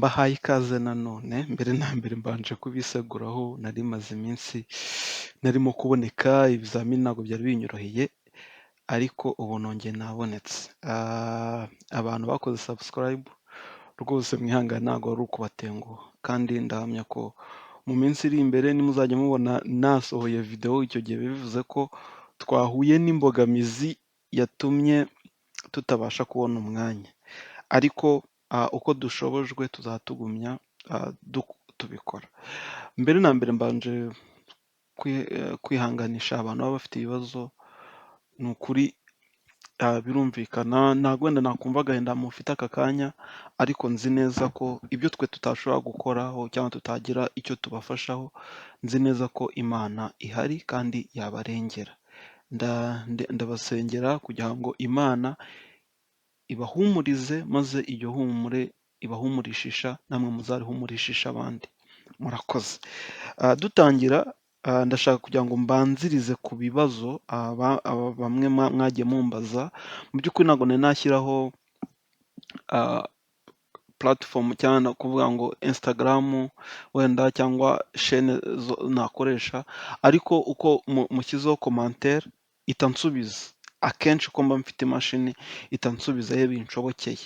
Mbahaye ikaze nanone, mbere na mbere mbanje kubiseguraho nari maze iminsi ntarimo kuboneka, ibizamini ntabwo byari binyoroheye ariko ubu nongeye nabonetse. Abantu bakoze subscribe rwose mwihangane ntabwo ari ukubatenguha kandi ndahamya ko mu minsi iri imbere nimuzajya mubona nasohoye video, icyo gihe bivuze ko twahuye n'imbogamizi yatumye tutabasha kubona umwanya, ariko uko dushobojwe tuzatugumya tubikora. Mbere na mbere mbanje kwihanganisha abantu baba bafite ibibazo, ni ukuri birumvikana ntabwo wenda nakumva agahinda mufite aka kanya, ariko nzi neza ko ibyo twe tutashobora gukoraho cyangwa tutagira icyo tubafashaho, nzi neza ko Imana ihari kandi yabarengera. Ndabasengera kugira ngo Imana ibahumurize, maze iryo humure ibahumurishisha namwe muzarihumurishisha abandi. Murakoze. Dutangira ndashaka kugira ngo mbanzirize ku bibazo bamwe mwagiye mumbaza. Mu by'ukuri ntabwo nari nashyiraho platform cyangwa kuvuga ngo Instagram wenda cyangwa chaîne nakoresha, ariko uko mushyizeho commentaire itansubiza akenshi, uko mba mfite imashini itansubiza iyo binshobokeye.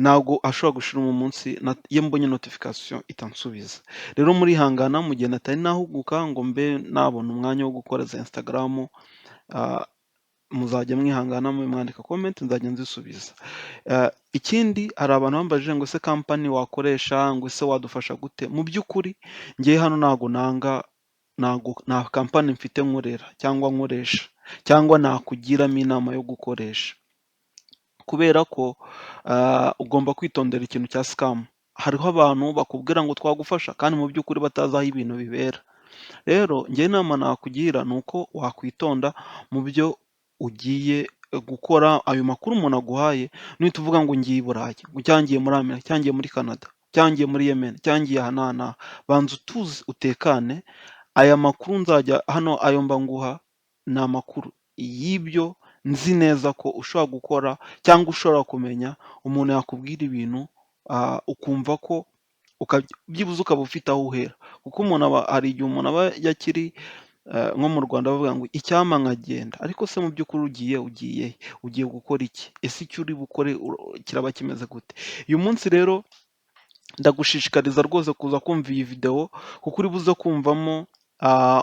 Ntabwo ashobora gushira umunsi iyo mbonye notification itansubiza. Rero murihangana mu gihe natari nahuguka ngo mbe nabona umwanya wo gukora za Instagram, muzajya mwihangana mwandika comment nzajya nzisubiza. Ikindi hari abantu bambajije ngo se company wakoresha, ngo se wadufasha gute? Mu by'ukuri ngiye hano ntabwo nta company mfite nkorera cyangwa nkoresha cyangwa nakugiramo inama yo gukoresha, kubera ko ugomba kwitondera ikintu cya scam. Hariho abantu bakubwira ngo twagufasha kandi mu by'ukuri batazi aho ibintu bibera. Rero njye inama nakugira ni uko wakwitonda mu byo ugiye gukora. Ayo makuru umuntu aguhaye, nuhita uvuga ngo ngiye i Burayi, cyangwa ngiye muri Amerika, cyangwa ngiye muri Canada, cyangwa ngiye muri Yemen, cyangwa ngiye aha n'aha, banza utuze utekane. Aya makuru nzajya hano, ayo mba nguha ni amakuru y'ibyo nzi neza ko ushobora gukora cyangwa ushobora kumenya. Umuntu yakubwira ibintu ukumva ko byibuze ukaba ufite aho uhera, kuko hari igihe umuntu aba yakiri nko mu Rwanda bavuga ngo icyampa nkagenda, ariko se mu by'ukuri ugiye gukora iki? Ese icyo uri bukore kiraba kimeze gute? Uyu munsi rero ndagushishikariza rwose kuza kumva iyi video, kuko uri buze kumvamo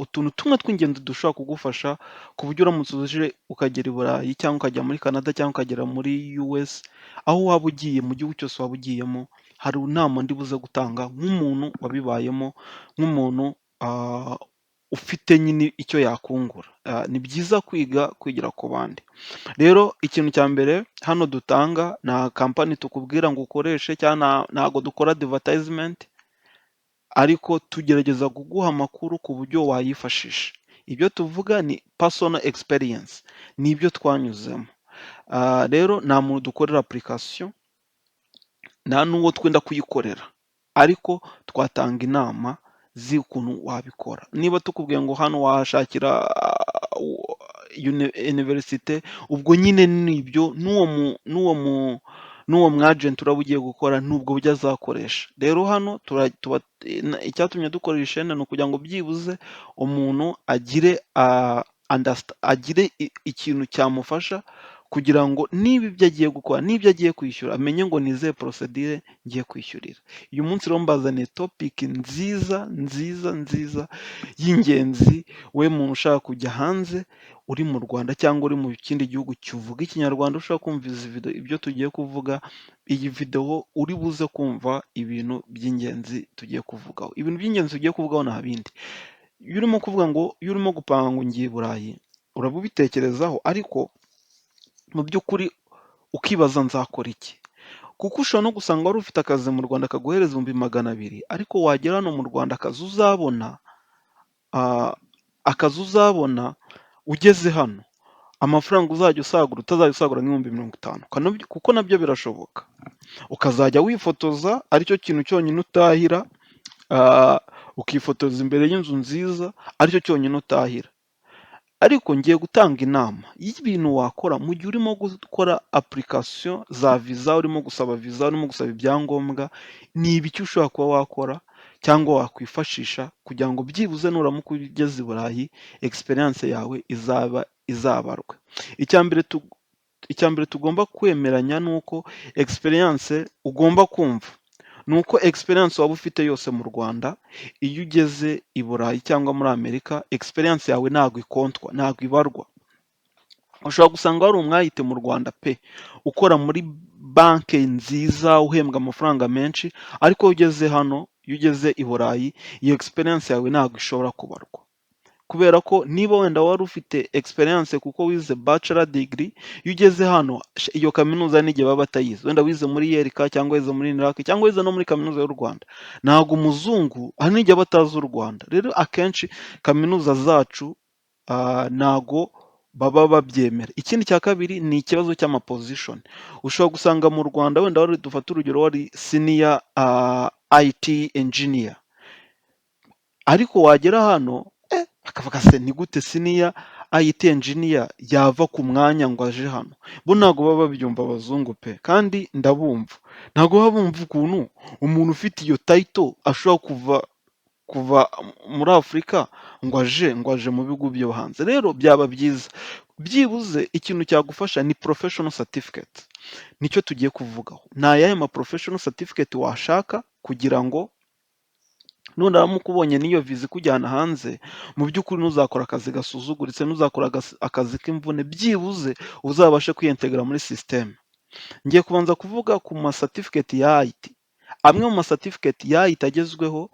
utuntu tumwe tw'ingenzi dushobora kugufasha ku buryo uramutse uje ukagera i Burayi cyangwa ukajya muri Canada cyangwa ukagera muri US, aho waba ugiye mu gihugu cyose waba ugiyemo, hari inama ndi buze gutanga nk'umuntu wabibayemo, nk'umuntu ufite nyine icyo yakungura. Ni byiza kwigira ku bandi. Rero ikintu cya mbere hano dutanga nta company tukubwira ngo ukoreshe, cyangwa ntago dukora advertisement, ariko tugerageza kuguha amakuru ku buryo wayifashisha. Ibyo tuvuga ni personal experience, ni ibyo twanyuzemo. Rero nta muntu dukorera application, nta n'uwo twenda kuyikorera, ariko twatanga inama z'ukuntu wabikora. Niba tukubwiye ngo hano wahashakira university, ubwo nyine nibyo n'uwo mwagent uraba ugiye gukora n'ubwo buryo azakoresha. Rero hano icyatumye dukora iyi chaîne ni ukugira ngo byibuze umuntu agire ikintu cyamufasha, kugira ngo niba ibyo agiye gukora, n'ibyo agiye kwishyura, amenye ngo ni izihe procedure ngiye kwishyurira. Uyu munsi rero mbazaniye topic nziza y'ingenzi. We muntu ushaka kujya hanze, uri mu Rwanda cyangwa uri mu kindi gihugu kivuga ikinyarwanda, ushaka kumva izi video, ibyo tugiye kuvuga, iyi video uri buze kumva ibintu by'ingenzi tugiye kuvugaho. Ibintu by'ingenzi tugiye kuvugaho nta bindi. Iyo urimo gupanga ngo ngiye i Burayi, uraba ubitekerezaho, ariko mu by'ukuri ukibaza nzakora iki? Kuko ushobora no gusanga wari ufite akazi mu Rwanda kaguhereza 200,000, ariko wagera hano mu Rwanda akazi uzabona ugeze hano, amafaranga uzajya usagura utazajya usagura n'50,000, kuko nabyo birashoboka. Ukazajya wifotoza, aricyo kintu cyonyine utahira, ukifotoza imbere y'inzu nziza, aricyo cyonyine utahira. ariko ngiye gutanga inama y'ibintu wakora mu gihe urimo gukora application za visa, urimo gusaba visa, urimo gusaba ibyangombwa, ni ibiki ushobora kuba wakora cyangwa wakwifashisha kugira ngo byibuze nuramuka ugeze i Burayi experience yawe izabarwe. Icya mbere icya mbere tugomba kwemeranya ni uko experience ugomba kumva ni uko experience waba ufite yose mu Rwanda, iyo ugeze i Burayi cyangwa muri Amerika experience yawe ntabwo ikontwa, ntabwo ibarwa. Ushobora gusanga hari umwayite mu Rwanda pe, ukora muri banki nziza, uhembwa amafaranga menshi, ariko iyo ugeze hano, iyo ugeze i Burayi, iyo experience yawe ntabwo ishobora kubarwa. Kubera ko niba wenda wari ufite experience kuko wize bachelor degree, iyo ugeze hano iyo kaminuza n'igihe baba batayizi, wenda wize muri yerika cyangwa wize muri nirake cyangwa wize no muri kaminuza y'u Rwanda, ntabwo umuzungu hari n'igihe aba atazi u Rwanda. Rero akenshi kaminuza zacu ntago baba babyemera. Ikindi cya kabiri ni ikibazo cy'amaposition. Ushobora gusanga mu Rwanda wenda wari dufata urugero wari senior IT engineer, ariko wagera hano bakavuga se ni gute senior IT engineer yava ku mwanya ngo aje hano? Bo ntabwo baba babyumva abazungu pe, kandi ndabumva. Ntabwo baba bumva ukuntu umuntu ufite iyo title ashobora kuva muri Afurika ngo aje mu bihugu byo hanze. Rero byaba byiza byibuze ikintu cyagufasha ni professional certificate, nicyo tugiye kuvugaho. Ni ayahe ma professional certificate washaka kugira ngo nuramuka ubonye n'iyo viza ikujyana hanze, mu by'ukuri ntuzakora akazi gasuzuguritse, ntuzakora akazi k'imvune, byibuze uzabashe kwiyintegra muri system. Ngiye kubanza kuvuga ku ma certificate ya IT. Amwe mu ma certificate ya IT agezweho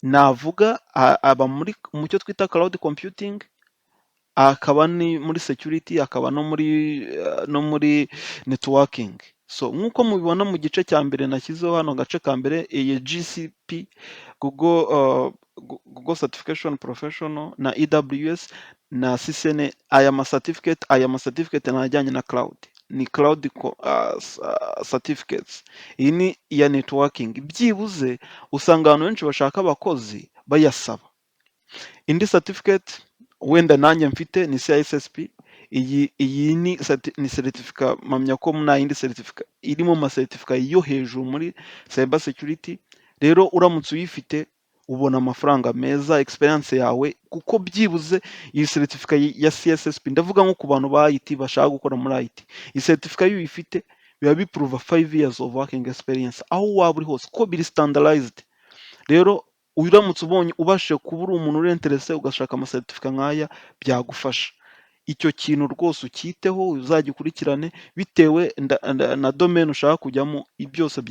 navuga aba mu cyo twita cloud computing, akaba ni muri security, akaba no muri networking. So nk'uko mubibona mu gice cya mbere nashyizeho hano gace ka mbere, iyi GCP Google Certification Professional na EWS na CCNA, aya ma certificate najyanye na cloud, ni cloud certificates. Iyi ni iya networking. Byibuze usanga abantu benshi bashaka abakozi bayasaba. Indi certificate wenda nanjye mfite ni CISSP. Iyi ni certificate mpamya ko nta yindi certificate irimo ma certificate yo hejuru muri cyber security. Rero uramutse uyifite ubona amafaranga meza, experience yawe, kuko byibuze iyi certificate ya CSSP, ndavuga nko ku bantu ba IT bashaka gukora muri IT, iyi certificate iyo uyifite biba biprova 5 years of working experience aho waba uri hose, ko biri standardized. Rero uramutse ubashije kuba uri umuntu uri interese ugashaka ama certificate nk'aya, byagufasha. Icyo kintu rwose ukiteho, uzagikurikirane bitewe na domaine ushaka kujyamo. Byose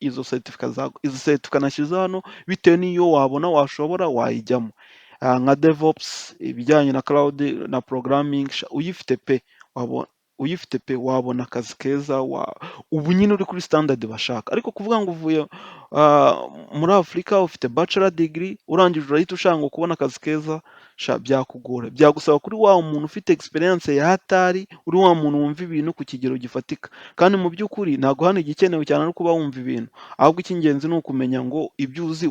izo certificate nashyize hano, bitewe n'iyo wabona washobora wayijyamo. Nka DevOps, ibijyanye na cloud na programming, uyifite pe wabona akazi keza, ubu nyine uri kuri standard bashaka. Ariko kuvuga ngo uvuye muri Afurika ufite bachelor degree urangije urahita ushaka kubona akazi keza, byakugora. Byagusaba kuri wa muntu ufite experience ya hatari, uri wa muntu wumva ibintu ku kigero gifatika. Kandi mu by'ukuri ntabwo hano igikenewe cyane no kuba wumva ibintu, ahubwo icy'ingenzi ni ukumenya ngo ibyo uzi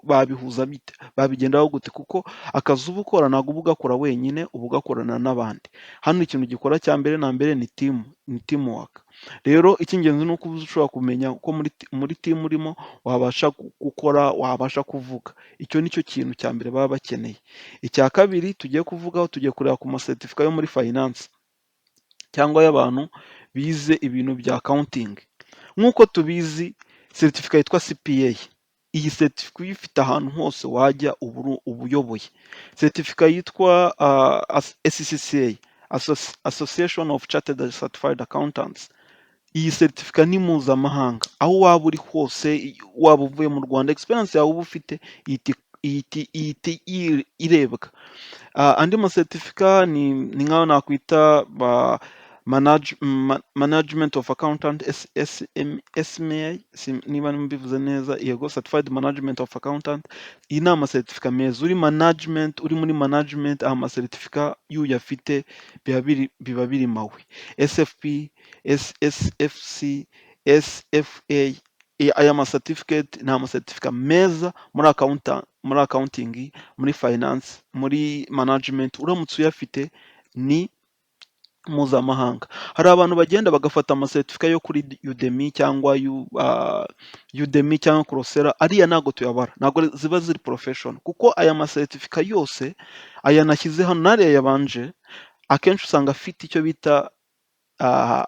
babihuza bite, babigendaho gute, kuko akazi uba ukora ntabwo uba ugakora wenyine, uba ugakorana n'abandi. Hano ikintu gikora cya mbere na mbere ni teamwork. Rero icy'ingenzi ni uko ushobora kumenya ko muri team urimo wabasha gukora, wabasha kuvuga. Icyo nicyo kintu cya mbere baba bakeneye. Icya kabiri tugiye kuvugaho, tugiye kureba ku ma certificate yo muri finance cyangwa y'abantu bize ibintu bya accounting. Nk'uko tubizi certificate yitwa CPA, iyi certificate uyifite ahantu hose wajya ubuyoboye. Certificate yitwa SCCA, Association of Chartered Certified Accountants. Iyi certificate ni mpuzamahanga, aho waba uri hose, waba uvuye mu Rwanda, experience yawe uba ufite irebwa. Andi ma certificate ni nkaho nakwita management of accountant, SMA, niba mbivuze neza, yego, certified management of accountant. Iyi ni ama certificate meza. Uri muri management, ama certificate iyo uyafite biba biri mawe. SFP, SFC, SFA, aya ma certificate ni ama certificate meza muri muri accounting, muri finance, muri management, uramutse uyafite ni mpuzamahanga. Hari abantu bagenda bagafata amasertifika yo kuri Udemy cyangwa Udemy cyangwa Coursera, ariya ntago tuyabara, ntago ziba ziri profession, kuko aya masertifika yose aya nashyize hano n'ariya yabanje, akenshi usanga afite icyo bita ah,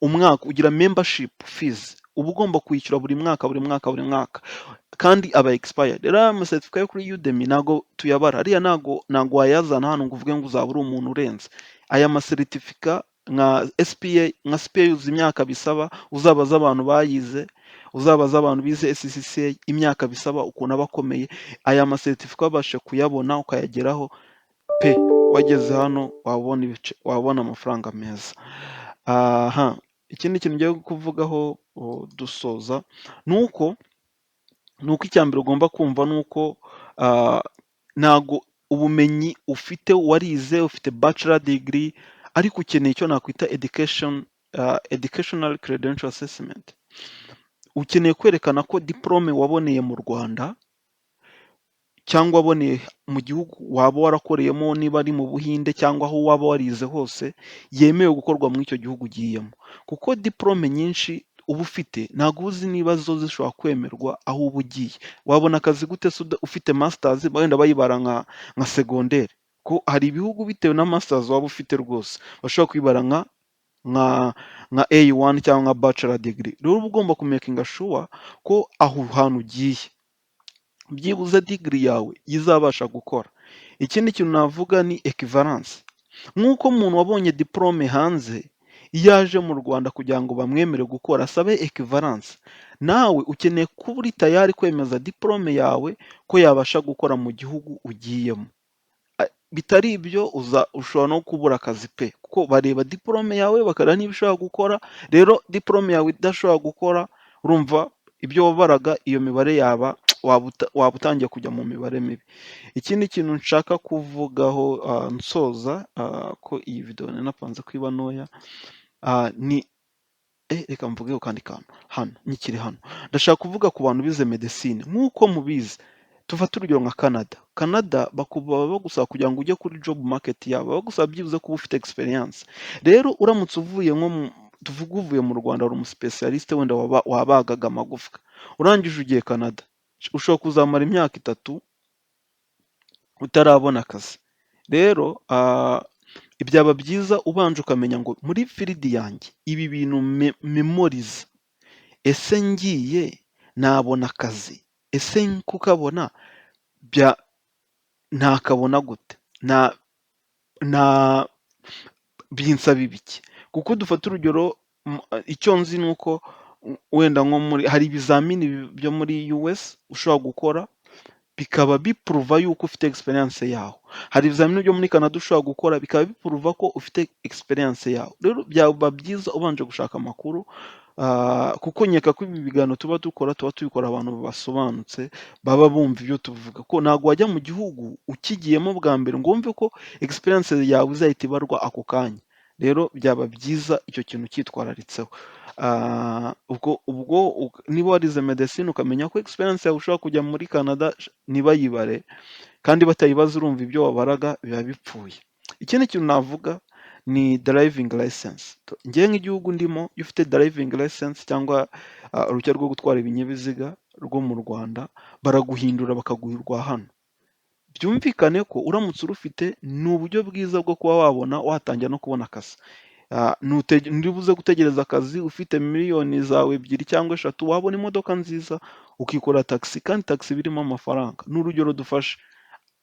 umwaka, ugira membership fees, uba ugomba kwishyura buri mwaka buri mwaka buri mwaka, kandi aba expired. Rero aya masertifika yo kuri Udemy ntago tuyabara, ariya ntago wayazana hano ngo uvuge ngo uzaba uri umuntu urenze. Aya masertifika nka SPA yuzuye imyaka bisaba, uzabaza abantu bayize, uzabaza abantu bize SCCA imyaka bisaba ukuntu aba akomeye. Aya masertifika wabashe kuyabona ukayageraho pe, wageze hano wabona wabona amafaranga meza. Aha, ikindi kintu ngiye kuvugaho dusoza ni uko icya mbere ugomba kumva ni uko ntago ubumenyi ufite warize, ufite bachelor degree, ariko ukeneye icyo nakwita educational credential assessment. Ukeneye kwerekana ko diplome waboneye mu Rwanda cyangwa waboneye mu gihugu waba warakoreyemo, niba ari mu Buhinde cyangwa aho waba warize hose, yemewe gukorwa muri icyo gihugu ugiyemo. Kuko diplome nyinshi uba ufite ntabwo uzi niba zo zishobora kwemerwa aho uba ugiye. Wabona akazi gute se ufite masters, wenda bayibara nka segonderi? Ko hari ibihugu bitewe na masters waba ufite rwose bashobora kwibara nka A1 cyangwa nka bachelor degree. Rero uba ugomba kumakinga sure ko aho hantu ugiye byibuze degree yawe izabasha gukora. Ikindi kintu navuga ni equivalence. Nk'uko umuntu wabonye diplome hanze, iyo aje mu Rwanda kugira ngo bamwemere gukora asabe equivalence, nawe ukeneye kuba uri tayari kwemeza diplome yawe ko yabasha gukora mu gihugu ugiyemo. Bitari ibyo ushobora no kubura akazi pe, kuko bareba diplome yawe bakareba niba ushobora gukora. Rero diplome yawe idashobora gukora, urumva ibyo wabaraga iyo mibare yaba waba utangiye kujya mu mibare mibi. Ikindi kintu nshaka kuvugaho nsoza, ko iyi video nanapanze ko iba ntoya, ni reka mvugeho kandi kantu hano nyikiri hano. Ndashaka kuvuga ku bantu bize medecine. Nk'uko mubizi, tufate urugero nka Canada baba bagusaba kugira ngo ujye kuri job market yabo, bagusaba byibuze kuba ufite experience. Rero uramutse uvuye tuvuge uvuye mu Rwanda uri umuspecialiste wenda wabagaga amagufwa, urangije ugiye Canada, ushobora kuzamara imyaka 3 utarabona akazi. Rero byaba byiza ubanje ukamenya ngo muri field yanjye ibi bintu memorize, ese ngiye nabona akazi, ese kukabona ntakabona gute, binsaba ibiki? Kuko dufata urugero, icyo nzi ni uko wenda nko hari ibizamini byo muri US ushobora gukora bikaba bipuruva yuko ufite experience yaho. Hari ibizamini byo muri Canada ushobora gukora bikaba bipuruva ko ufite experience yaho. Rero byaba byiza ubanje gushaka amakuru, kuko nkeka ko ibi biganiro tuba tubikora abantu basobanutse baba bumva ibyo tuvuga, ko ntabwo wajya mu gihugu ukigiyemo bwa mbere ngo wumve ko experience yawe izahita ibarwa ako kanya. Rero byaba byiza icyo kintu cyitwararitseho. Ubwo niba warize medecine ukamenya ko experience yawe ushobora kujya muri Canada ntibayibare, kandi batayibaza urumva ibyo wabaraga biba bipfuye. Ikindi kintu navuga ni driving license. Ngewe nk'igihugu ndimo, iyo ufite driving license cyangwa uruhushya rwo gutwara ibinyabiziga rwo mu Rwanda, baraguhindura bakaguha hano. Byumvikane ko uramutse urufite ni uburyo bwiza bwo kuba wabona watangira no kubona akazi. Ntibuze gutegereza akazi ufite miliyoni zawe 2 cyangwa 3, wabona imodoka nziza ukikora taxi, kandi taxi birimo amafaranga. Ni urugero dufashe,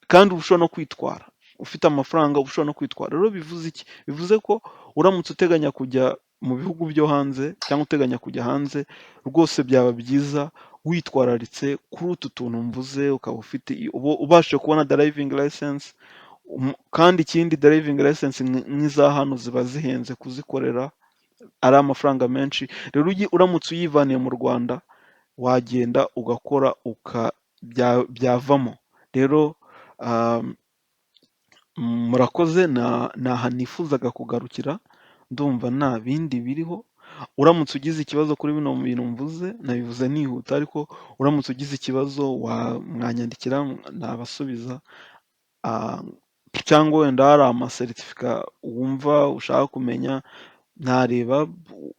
kandi ushobora no kwitwara ufite amafaranga, ushobora no kwitwara. Rero bivuze iki? Bivuze ko uramutse uteganya kujya mu bihugu byo hanze cyangwa uteganya kujya hanze, rwose byaba byiza witwararitse kuri utu tuntu mvuze, ukaba ubashe kubona driving license. Kandi ikindi, driving license nk'iza hano ziba zihenze kuzikorera, ari amafaranga menshi. Rero uramutse uyivaniye mu Rwanda wagenda ugakora byavamo. Rero murakoze, naha nifuzaga kugarukira, ndumva nta bindi biriho. uramutse ugize ikibazo kuri bino bintu mvuze, nabivuze nihuta ariko uramutse ugize ikibazo mwanyandikira nabasubiza, ah, cyangwa wenda hari amasertifika wumva ushaka kumenya, nareba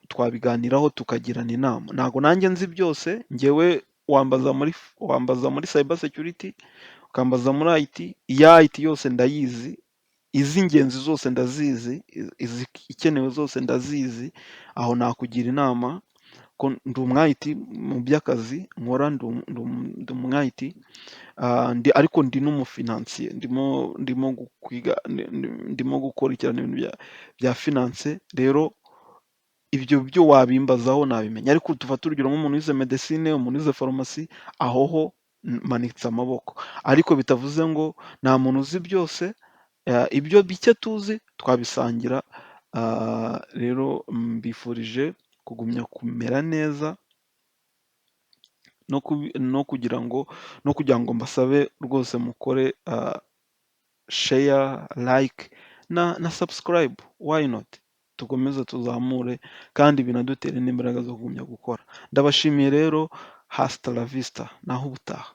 twabiganiraho tukagirana inama. Ntabwo nanjye nzi byose, njyewe wambaza muri cyber security, ukambaza muri IT, iya IT yose ndayizi, iz'ingenzi zose ndazizi, izikenewe zose ndazizi, aho nakugira inama ko ndi umu-IT mu by'akazi nkora, ndi umu-IT, ariko ndi n'umufinansiye, ndimo kwiga, ndimo gukurikirana ibintu bya finance, rero ibyo byo wabimbazaho nabimenya, ariko dufate urugero nk'umuntu wize medecine, umuntu wize farumasi, aho ho manitse amaboko, ariko bitavuze ngo nta muntu uzi byose, ibyo bike tuzi twabisangira, rero mbifurije kugumya kumera neza, no kugira ngo mbasabe rwose mukore share, like na subscribe, why not? Tukomeze tuzamure kandi binadutere n'imbaraga zo kugumya gukora. Ndabashimiye rero, hasta la vista, naho ubutaha.